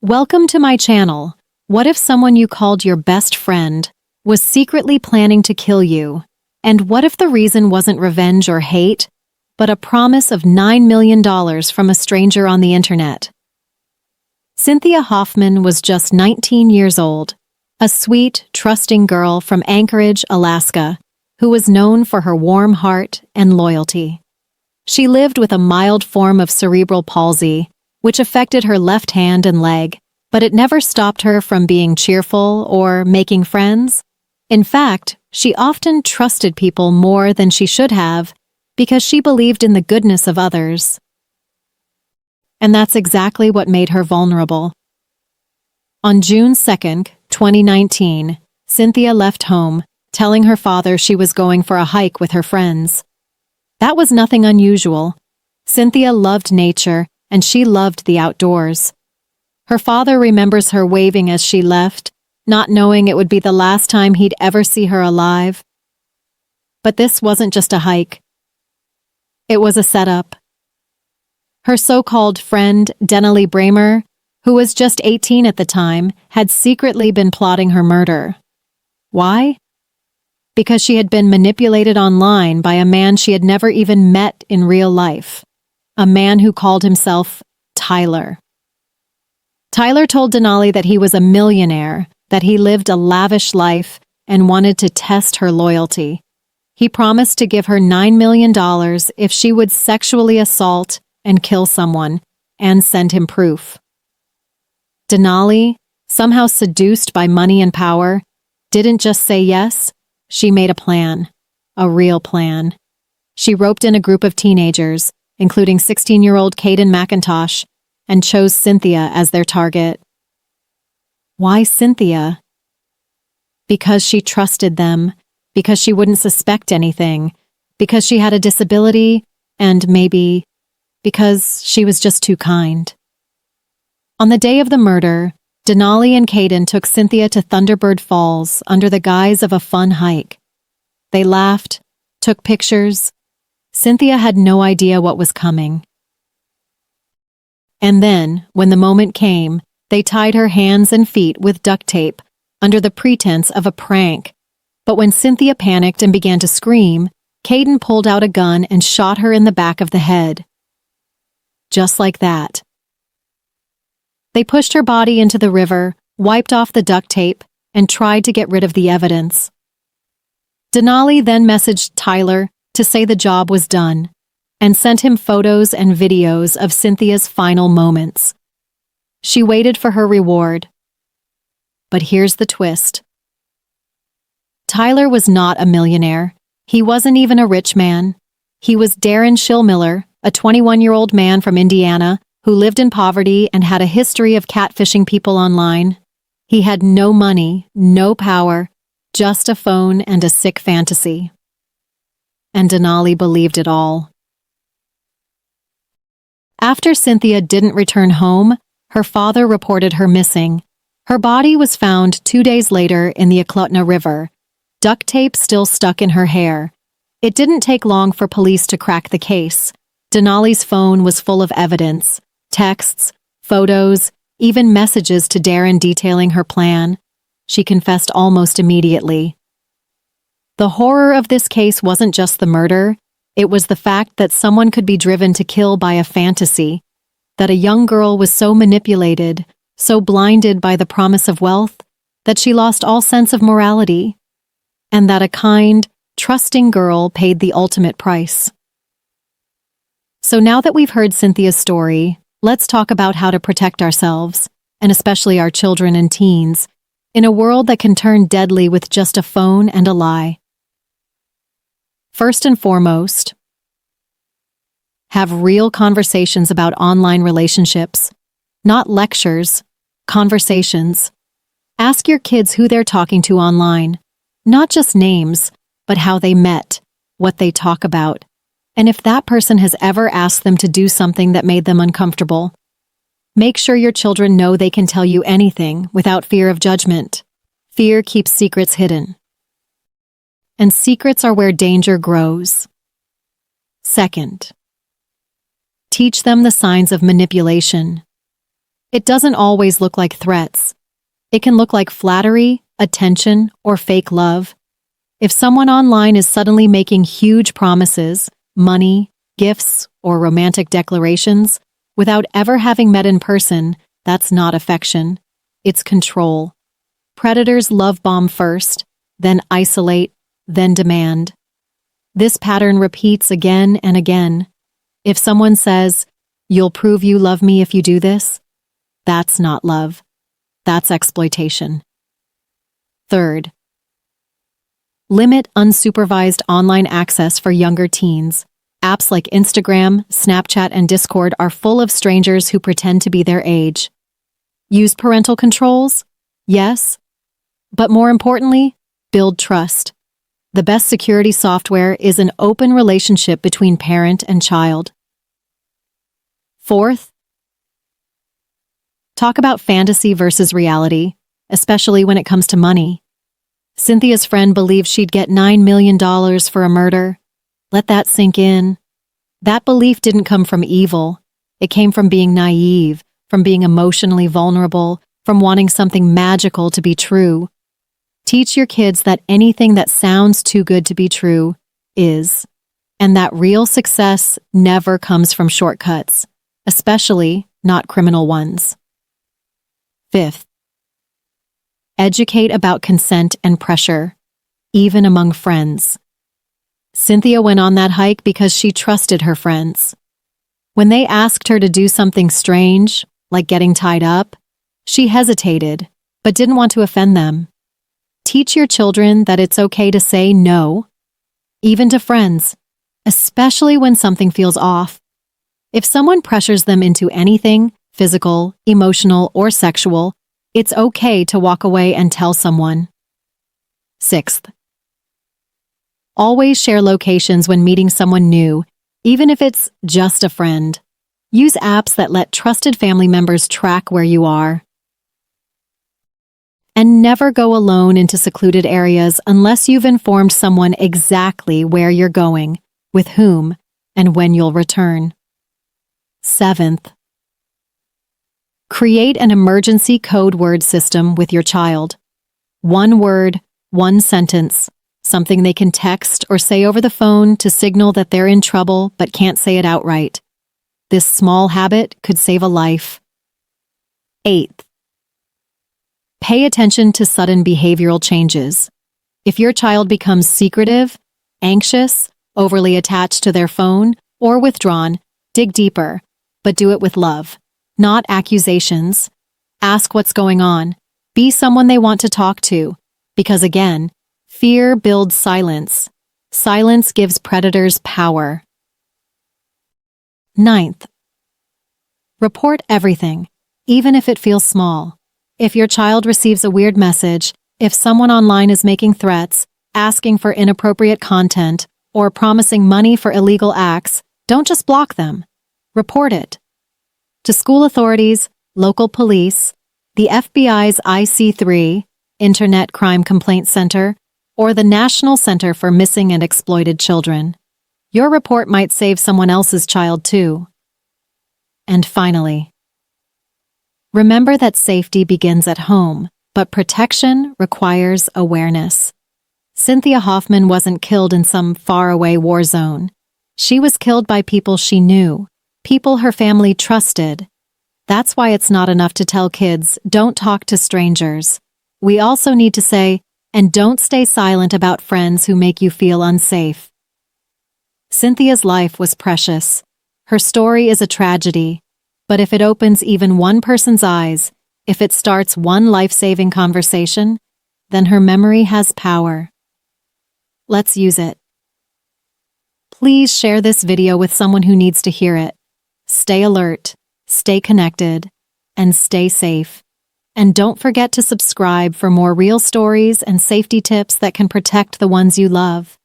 Welcome to my channel. What if someone you called your best friend was secretly planning to kill you? And what if the reason wasn't revenge or hate, but a promise of $9 million from a stranger on the internet? Cynthia Hoffman was just 19 years old, a sweet, trusting girl from Anchorage, Alaska, who was known for her warm heart and loyalty. She lived with a mild form of cerebral palsy, which affected her left hand and leg, but it never stopped her from being cheerful or making friends. In fact, she often trusted people more than she should have because she believed in the goodness of others. And that's exactly what made her vulnerable. On June 2, 2019, Cynthia left home, telling her father she was going for a hike with her friends. That was nothing unusual. Cynthia loved nature, and she loved the outdoors. Her father remembers her waving as she left, not knowing it would be the last time he'd ever see her alive. But this wasn't just a hike. It was a setup. Her so-called friend, Denali Bramer, who was just 18 at the time, had secretly been plotting her murder. Why? Because she had been manipulated online by a man she had never even met in real life. A man who called himself Tyler. Tyler told Denali that he was a millionaire, that he lived a lavish life, and wanted to test her loyalty. He promised to give her $9 million if she would sexually assault and kill someone, and send him proof. Denali, somehow seduced by money and power, didn't just say yes, she made a plan. A real plan. She roped in a group of teenagers, including 16-year-old Caden McIntosh, and chose Cynthia as their target. Why Cynthia? Because she trusted them, because she wouldn't suspect anything, because she had a disability, and maybe because she was just too kind. On the day of the murder, Denali and Caden took Cynthia to Thunderbird Falls under the guise of a fun hike. They laughed, took pictures. Cynthia had no idea what was coming. And then, when the moment came, they tied her hands and feet with duct tape under the pretense of a prank. But when Cynthia panicked and began to scream, Caden pulled out a gun and shot her in the back of the head. Just like that. They pushed her body into the river, wiped off the duct tape, and tried to get rid of the evidence. Denali then messaged Tyler to say the job was done, and sent him photos and videos of Cynthia's final moments. She waited for her reward. But here's the twist. Tyler was not a millionaire. He wasn't even a rich man. He was Darren Schillmiller, a 21-year-old man from Indiana who lived in poverty and had a history of catfishing people online. He had no money, no power, just a phone and a sick fantasy. And Denali believed it all. After Cynthia didn't return home, her father reported her missing. Her body was found 2 days later in the Eklutna River, duct tape still stuck in her hair. It didn't take long for police to crack the case. Denali's phone was full of evidence, texts, photos, even messages to Darren detailing her plan. She confessed almost immediately. The horror of this case wasn't just the murder, it was the fact that someone could be driven to kill by a fantasy, that a young girl was so manipulated, so blinded by the promise of wealth, that she lost all sense of morality, and that a kind, trusting girl paid the ultimate price. So now that we've heard Cynthia's story, let's talk about how to protect ourselves, and especially our children and teens, in a world that can turn deadly with just a phone and a lie. First and foremost, have real conversations about online relationships, not lectures, conversations. Ask your kids who they're talking to online, not just names, but how they met, what they talk about, and if that person has ever asked them to do something that made them uncomfortable. Make sure your children know they can tell you anything without fear of judgment. Fear keeps secrets hidden. And secrets are where danger grows. Second, teach them the signs of manipulation. It doesn't always look like threats. It can look like flattery, attention, or fake love. If someone online is suddenly making huge promises, money, gifts, or romantic declarations, without ever having met in person, that's not affection. It's control. Predators love bomb first, then isolate, then demand. This pattern repeats again and again. If someone says, "You'll prove you love me if you do this," that's not love. That's exploitation. Third, limit unsupervised online access for younger teens. Apps like Instagram, Snapchat, and Discord are full of strangers who pretend to be their age. Use parental controls? Yes. But more importantly, build trust. The best security software is an open relationship between parent and child. Fourth, talk about fantasy versus reality, especially when it comes to money. Cynthia's friend believed she'd get $9 million for a murder. Let that sink in. That belief didn't come from evil. It came from being naive, from being emotionally vulnerable, from wanting something magical to be true. Teach your kids that anything that sounds too good to be true is, and that real success never comes from shortcuts, especially not criminal ones. Fifth, educate about consent and pressure, even among friends. Cynthia went on that hike because she trusted her friends. When they asked her to do something strange, like getting tied up, she hesitated, but didn't want to offend them. Teach your children that it's okay to say no, even to friends, especially when something feels off. If someone pressures them into anything, physical, emotional, or sexual, it's okay to walk away and tell someone. Sixth, always share locations when meeting someone new, even if it's just a friend. Use apps that let trusted family members track where you are. And never go alone into secluded areas unless you've informed someone exactly where you're going, with whom, and when you'll return. Seventh, create an emergency code word system with your child. One word, one sentence, something they can text or say over the phone to signal that they're in trouble but can't say it outright. This small habit could save a life. Eighth, pay attention to sudden behavioral changes. If your child becomes secretive, anxious, overly attached to their phone, or withdrawn, dig deeper, but do it with love, not accusations. Ask what's going on. Be someone they want to talk to, because again, fear builds silence. Silence gives predators power. Ninth, report everything, even if it feels small. If your child receives a weird message, if someone online is making threats, asking for inappropriate content, or promising money for illegal acts, don't just block them. Report it. To school authorities, local police, the FBI's IC3, Internet Crime Complaint Center, or the National Center for Missing and Exploited Children. Your report might save someone else's child too. And finally, remember that safety begins at home, but protection requires awareness. Cynthia Hoffman wasn't killed in some faraway war zone. She was killed by people she knew, people her family trusted. That's why it's not enough to tell kids, don't talk to strangers. We also need to say, and don't stay silent about friends who make you feel unsafe. Cynthia's life was precious. Her story is a tragedy. But if it opens even one person's eyes, if it starts one life-saving conversation, then her memory has power. Let's use it. Please share this video with someone who needs to hear it. Stay alert, stay connected, and stay safe. And don't forget to subscribe for more real stories and safety tips that can protect the ones you love.